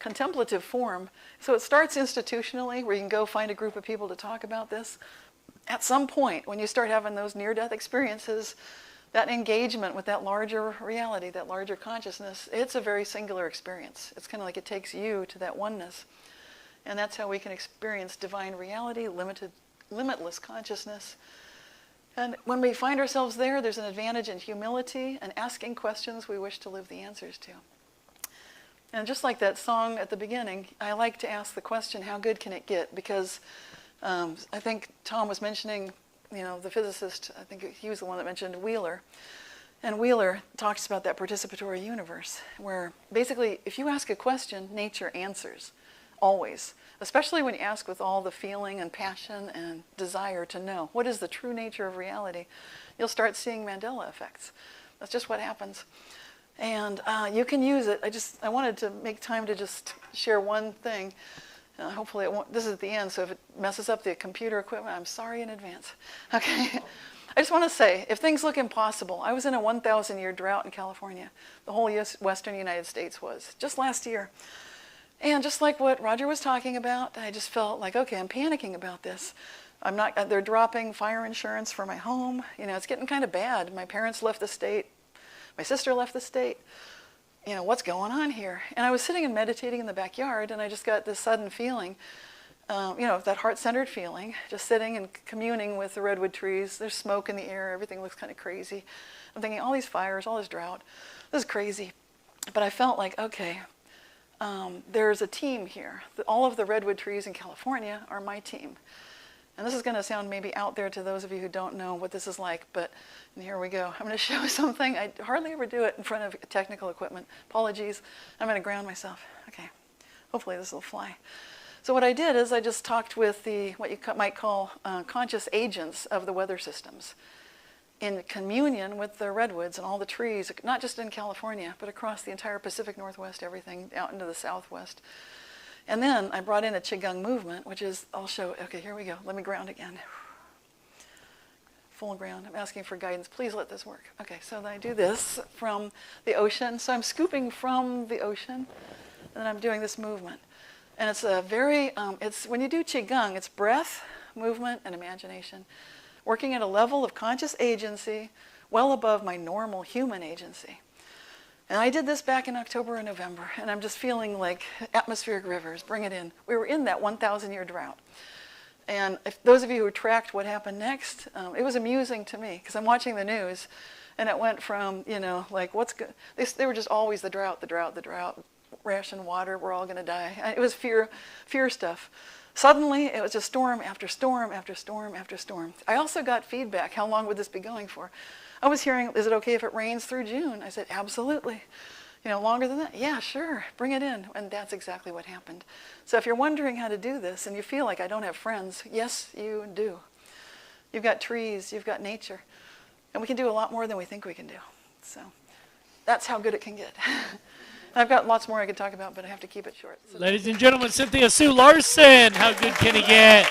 contemplative form. So it starts institutionally, where you can go find a group of people to talk about this. At some point, when you start having those near-death experiences, that engagement with that larger reality, that larger consciousness, it's a very singular experience. It's kind of like it takes you to that oneness. And that's how we can experience divine reality, limitless consciousness. And when we find ourselves there, there's an advantage in humility and asking questions we wish to live the answers to. And just like that song at the beginning, I like to ask the question, how good can it get? Because I think Tom was mentioning, the physicist, I think he was the one that mentioned Wheeler. And Wheeler talks about that participatory universe, where basically if you ask a question, nature answers, always. Especially when you ask with all the feeling and passion and desire to know what is the true nature of reality, you'll start seeing Mandela effects. That's just what happens. And you can use it. I wanted to make time to just share one thing. Hopefully it won't, this is at the end, so if it messes up the computer equipment, I'm sorry in advance. Okay. I just want to say, if things look impossible, I was in a 1,000-year drought in California. The whole western United States was, just last year. And just like what Roger was talking about, I just felt like, okay, I'm panicking about this. They're dropping fire insurance for my home. It's getting kind of bad. My parents left the state. My sister left the state. What's going on here? And I was sitting and meditating in the backyard, and I just got this sudden feeling, that heart-centered feeling, just sitting and communing with the redwood trees. There's smoke in the air. Everything looks kind of crazy. I'm thinking, all these fires, all this drought, this is crazy. But I felt like, okay, there's a team here. All of the redwood trees in California are my team. And this is going to sound maybe out there to those of you who don't know what this is like, but here we go. I'm going to show something. I hardly ever do it in front of technical equipment. Apologies. I'm going to ground myself. Okay. Hopefully this will fly. So what I did is I just talked with what you might call conscious agents of the weather systems in communion with the redwoods and all the trees, not just in California, but across the entire Pacific Northwest, everything out into the Southwest. And then I brought in a Qigong movement, which is, I'll show, okay, here we go. Let me ground again. Full ground. I'm asking for guidance. Please let this work. Okay, so then I do this from the ocean. So I'm scooping from the ocean, and then I'm doing this movement. And it's a very, when you do Qigong, it's breath, movement, and imagination, working at a level of conscious agency well above my normal human agency. And I did this back in October and November, and I'm just feeling like atmospheric rivers, bring it in. We were in that 1,000-year drought. And if those of you who tracked what happened next, it was amusing to me, because I'm watching the news, and it went from, like, what's good? They were just always the drought, ration water, we're all going to die. It was fear stuff. Suddenly, it was just storm after storm after storm after storm. I also got feedback. How long would this be going for? I was hearing, is it okay if it rains through June? I said, absolutely. Longer than that? Yeah, sure, bring it in. And that's exactly what happened. So if you're wondering how to do this and you feel like I don't have friends, yes, you do. You've got trees, you've got nature. And we can do a lot more than we think we can do. So that's how good it can get. I've got lots more I could talk about, but I have to keep it short. So. Ladies and gentlemen, Cynthia Sue Larson. How good can it get?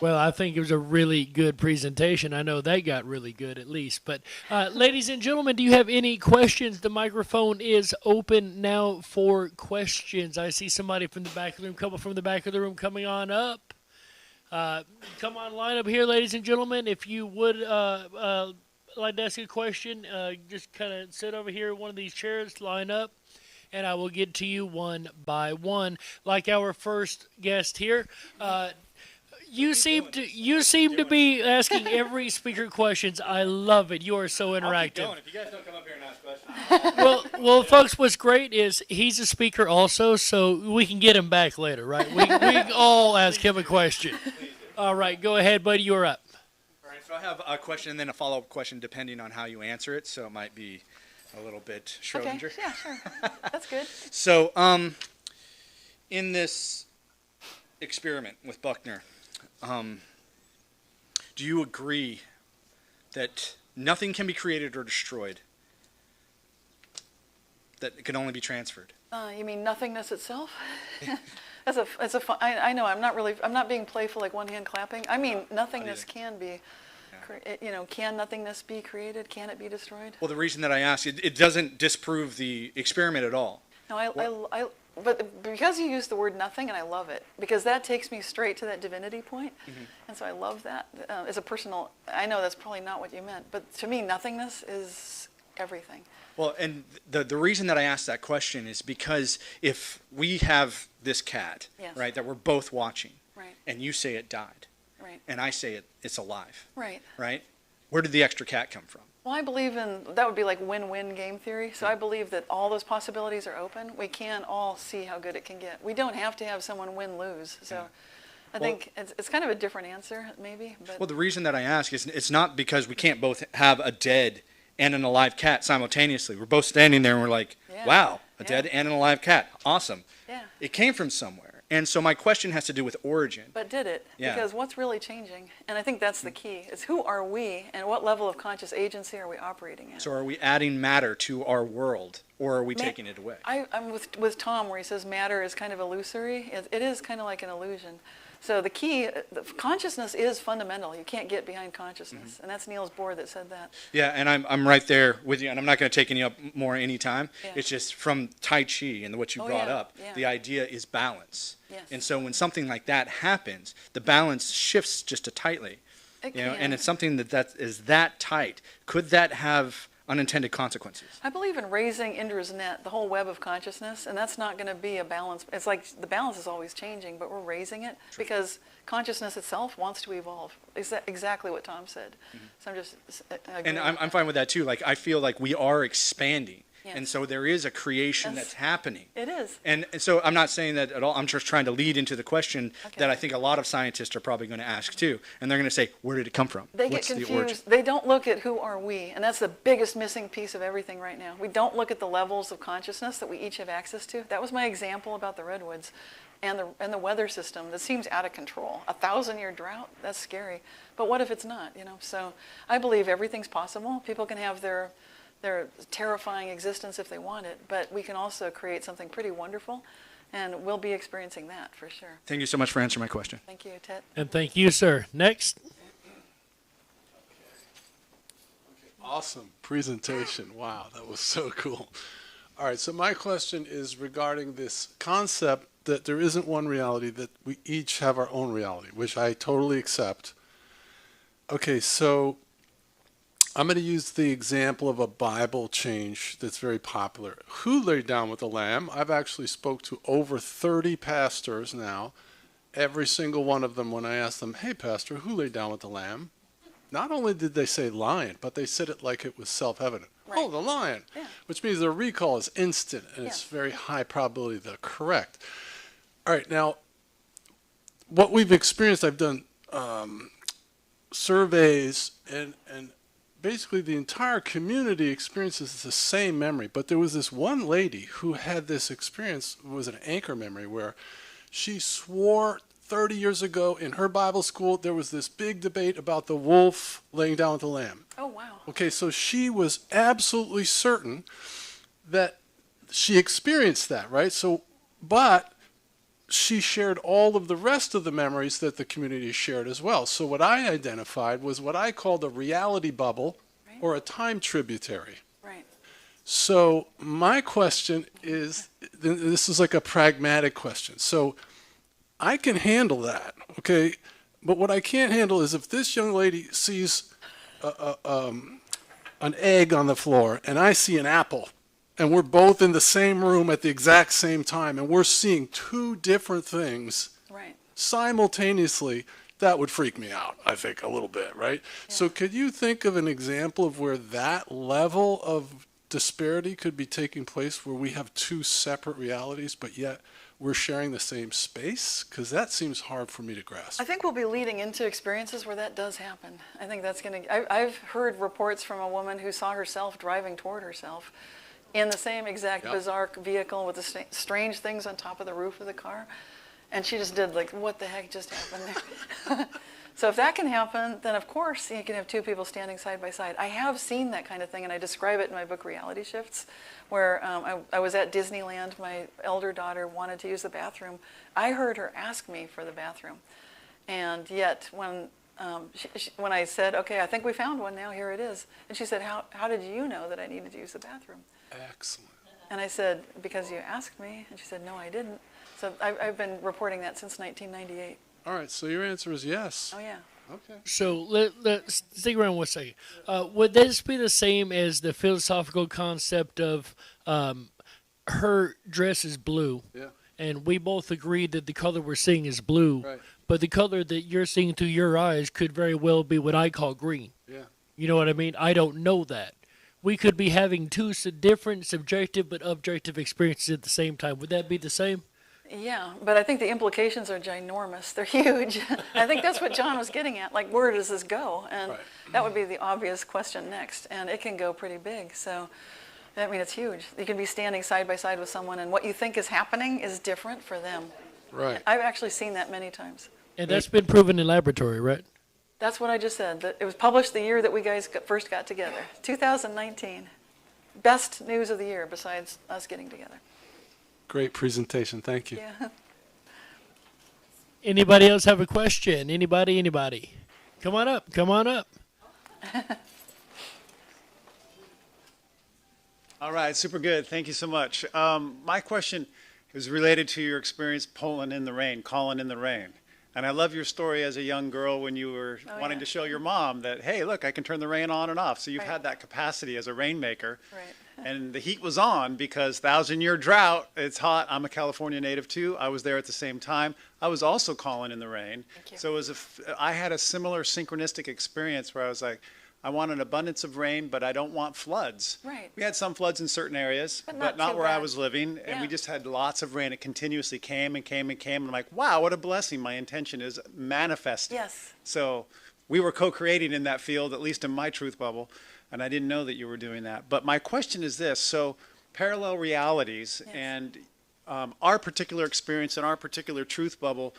Well, I think it was a really good presentation. I know they got really good at least. But ladies and gentlemen, do you have any questions? The microphone is open now for questions. I see somebody from the back of the room, couple from the back of the room coming on up. Come on, line up here, ladies and gentlemen. If you would like to ask a question, just kind of sit over here in one of these chairs, line up, and I will get to you one by one. Like our first guest here, you seem to be asking every speaker questions. I love it. You are so interactive. I'll keep going if you guys don't come up here and ask questions. Well, folks, what's great is he's a speaker also, so we can get him back later, right? We can all ask him a question. All right, go ahead, buddy. You're up. All right, so I have a question and then a follow-up question depending on how you answer it, so it might be a little bit Schrodinger. Okay, yeah, sure. That's good. So, in this experiment with Buckner, do you agree that nothing can be created or destroyed? That it can only be transferred? You mean nothingness itself? I know I'm not being playful like one hand clapping. I mean nothingness can be, can nothingness be created? Can it be destroyed? Well, the reason that I ask, it doesn't disprove the experiment at all. No, but because you use the word nothing, and I love it, because that takes me straight to that divinity point, and so I love that. As a personal, I know that's probably not what you meant, but to me, nothingness is everything. Well, and the reason that I asked that question is because if we have this cat, Yes. right, that we're both watching, Right. and you say it died, Right. and I say it's alive, Right. right? Where did the extra cat come from? Well, I believe that would be like win-win game theory. So I believe that all those possibilities are open. We can all see how good it can get. We don't have to have someone win-lose. So I think it's kind of a different answer, maybe. But Well, the reason that I ask is it's not because we can't both have a dead and an alive cat simultaneously. We're both standing there and we're like, Yeah. wow, a Yeah. dead and an alive cat. Awesome. yeah. It came from somewhere. And so my question has to do with origin. But did it? Yeah. Because what's really changing, and I think that's the key, is who are we and what level of conscious agency are we operating at? So are we adding matter to our world, or are we taking it away? I'm with Tom where he says matter is kind of illusory. It is kind of like an illusion. So the key, consciousness is fundamental. You can't get behind consciousness. And that's Niels Bohr that said that. Yeah, and I'm right there with you, and I'm not going to take any up more any time. Yeah. It's just from Tai Chi and what you brought yeah, up, yeah. the idea is balance. Yes. And so when something like that happens, the balance shifts just a tightly. It And can. it's something that is that tight. Could that have unintended consequences? I believe in raising Indra's net, the whole web of consciousness, and that's not going to be a balance. It's like the balance is always changing, but we're raising it because consciousness itself wants to evolve. Is that exactly what Tom said? So I'm just And I'm fine with that too. Like I feel like we are expanding. Yes. And so there is a creation Yes. that's happening. It is. And so I'm not saying that at all. I'm just trying to lead into the question Okay. that I think a lot of scientists are probably going to ask too. And they're going to say, where did it come from? They What's get the origin? confused. They don't look at who are we, and that's the biggest missing piece of everything right now. We don't look at the levels of consciousness that we each have access to. That was my example about the redwoods. and the weather system that seems out of control. 1,000-year drought, that's scary. But what if it's not, you know? So I believe everything's possible. People can have their terrifying existence if they want it, but we can also create something pretty wonderful, and we'll be experiencing that for sure. Thank you so much for answering my question. Thank you, Ted. And thank you, sir. Next. Awesome presentation. Wow, that was so cool. All right, so my question is regarding this concept that there isn't one reality, that we each have our own reality, which I totally accept. Okay, so I'm going to use the example of a Bible change that's very popular. Who laid down with the Lamb? I've actually spoke to over 30 pastors now. Every single one of them, when I asked them, hey, pastor, who laid down with the Lamb? Not only did they say lion, but they said it like it was self-evident. Right. Oh, the lion, Yeah. which means their recall is instant, and it's very high probability they're correct. All right, now, what we've experienced, I've done surveys, and basically the entire community experiences the same memory. But there was this one lady who had this experience, it was an anchor memory, where she swore 30 years ago in her Bible school, there was this big debate about the wolf laying down with the lamb. Oh, wow. Okay, so she was absolutely certain that she experienced that, right? So, but she shared all of the rest of the memories that the community shared as well. So what I identified was what I called a reality bubble, Right. or a time tributary. Right. So my question is, this is like a pragmatic question. So I can handle that, okay? But what I can't handle is if this young lady sees an egg on the floor and I see an apple, and we're both in the same room at the exact same time, and we're seeing two different things Right. simultaneously, that would freak me out, I think, a little bit, right? So could you think of an example of where that level of disparity could be taking place, where we have two separate realities, but yet we're sharing the same space? Because that seems hard for me to grasp. I think we'll be leading into experiences where that does happen. I think that's going to, I've heard reports from a woman who saw herself driving toward herself in the same exact Yep. bizarre vehicle with the strange things on top of the roof of the car. And she just did like, what the heck just happened there? So if that can happen, then of course you can have two people standing side by side. I have seen that kind of thing, and I describe it in my book, Reality Shifts, where I was at Disneyland. My elder daughter wanted to use the bathroom. I heard her ask me for the bathroom. And yet when I said, okay, I think we found one now, here it is. And she said, how did you know that I needed to use the bathroom? Excellent. And I said, because you asked me. And she said, no, I didn't. So I've been reporting that since 1998. All right, so your answer is yes. Oh, yeah. Okay. So let's stick around 1 second. Would this be the same as the philosophical concept of her dress is blue, Yeah. and we both agreed that the color we're seeing is blue, Right. but the color that you're seeing through your eyes could very well be what I call green. Yeah. You know what I mean? I don't know that. We could be having two different subjective but objective experiences at the same time. Would that be the same? Yeah, but I think the implications are ginormous. They're huge. I think that's what John was getting at. Like, where does this go? And Right. that would be the obvious question next. And it can go pretty big. So, I mean, it's huge. You can be standing side by side with someone, and what you think is happening is different for them. Right. I've actually seen that many times. And that's been proven in laboratory, right? That's what I just said. That it was published the year that we guys first got together, 2019. Best news of the year besides us getting together. Great presentation. Thank you. Yeah. Anybody else have a question? Anybody? Come on up. All right, super good. Thank you so much. My question is related to your experience calling in the rain. And I love your story as a young girl when you were wanting to show your mom that, hey, look, I can turn the rain on and off. So you've Right. had that capacity as a rainmaker. Right. And the heat was on because 1,000-year drought, it's hot. I'm a California native too. I was there at the same time. I was also calling in the rain. Thank you. So it was I had a similar synchronistic experience where I was like, I want an abundance of rain, but I don't want floods. Right. We had some floods in certain areas, But but not not too where I bad. was living. And we Yeah. just had lots of rain. It continuously came and came and came. And I'm like, wow, what a blessing. My intention is manifesting. Yes. So we were co-creating in that field, at least in my truth bubble. And I didn't know that you were doing that. But my question is this. So parallel realities, Yes. and our particular experience and our particular truth bubble,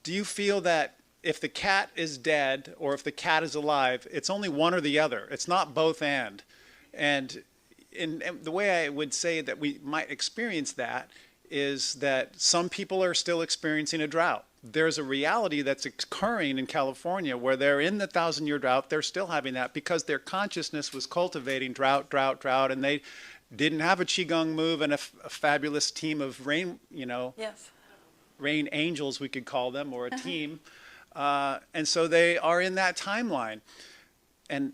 do you feel that if the cat is dead or if the cat is alive, it's only one or the other? It's not both and. And the way I would say that we might experience that is that some people are still experiencing a drought. There's a reality that's occurring in California where they're in the 1,000-year drought. They're still having that because their consciousness was cultivating drought, drought, drought, and they didn't have a qigong move and a fabulous team of rain, Yes. rain angels, we could call them, or a team. And so they are in that timeline. And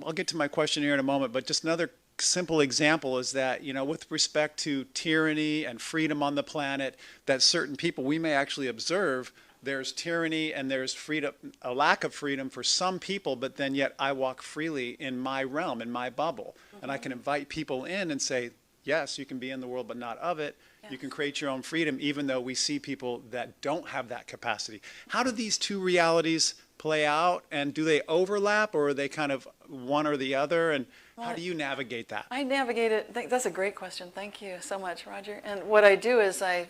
I'll get to my question here in a moment, but just another simple example is that, with respect to tyranny and freedom on the planet, that certain people we may actually observe, there's tyranny and there's freedom, a lack of freedom for some people, but then yet I walk freely in my realm, in my bubble. And I can invite people in and say, yes, you can be in the world, but not of it. You can create your own freedom, even though we see people that don't have that capacity. How do these two realities play out, and do they overlap, or are they kind of one or the other, and how do you navigate that? I navigate it. That's a great question. Thank you so much, Roger. And what I do is I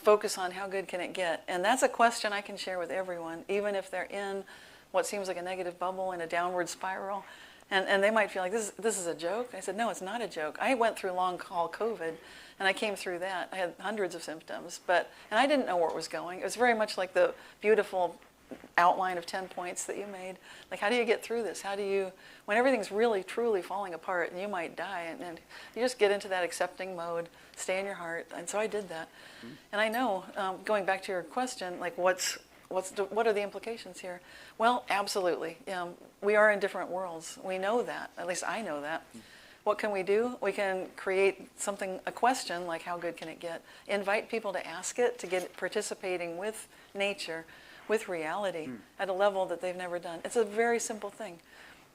focus on how good can it get. And that's a question I can share with everyone, even if they're in what seems like a negative bubble in a downward spiral. And they might feel like, this is a joke. I said, no, it's not a joke. I went through long haul COVID, and I came through that. I had hundreds of symptoms, and I didn't know where it was going. It was very much like the beautiful outline of 10 points that you made. Like, how do you get through this? How do you, when everything's really, truly falling apart and you might die, and you just get into that accepting mode, stay in your heart. And so I did that. And I know, going back to your question, like what are the implications here? Well, absolutely. We are in different worlds. We know that. At least I know that. What can we do? We can create a question like, how good can it get? Invite people to ask it, to get participating with nature, with reality at a level that they've never done. It's a very simple thing.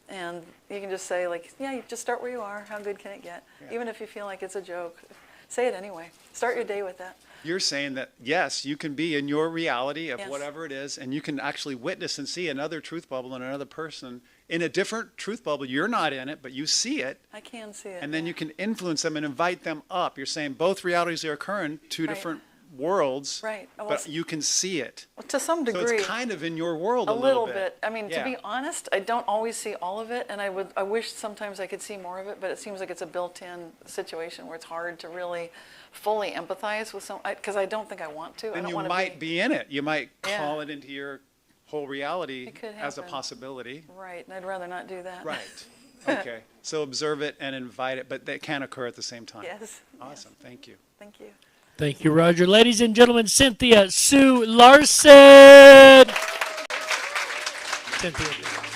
And you can just say, like, yeah, you just start where you are. How good can it get? Yeah. Even if you feel like it's a joke, say it anyway. Start your day with that. You're saying that, yes, you can be in your reality of whatever it is, and you can actually witness and see another truth bubble in another person in a different truth bubble. You're not in it, but you see it. I can see it. And then you can influence them and invite them up. You're saying both realities are occurring, two different worlds, right. But you can see it. Well, to some degree. So it's kind of in your world a little bit. I mean, to be honest, I don't always see all of it, and I wish sometimes I could see more of it, but it seems like it's a built-in situation where it's hard to really fully empathize with because I don't think I want to. And you might be in it. You might call it into your whole reality as a possibility. Right, and I'd rather not do that. Right. Okay. So observe it and invite it, but they can occur at the same time. Yes. Awesome. Yes. Thank you. Thank you. Thank you, Roger. Ladies and gentlemen, Cynthia Sue Larson. Cynthia.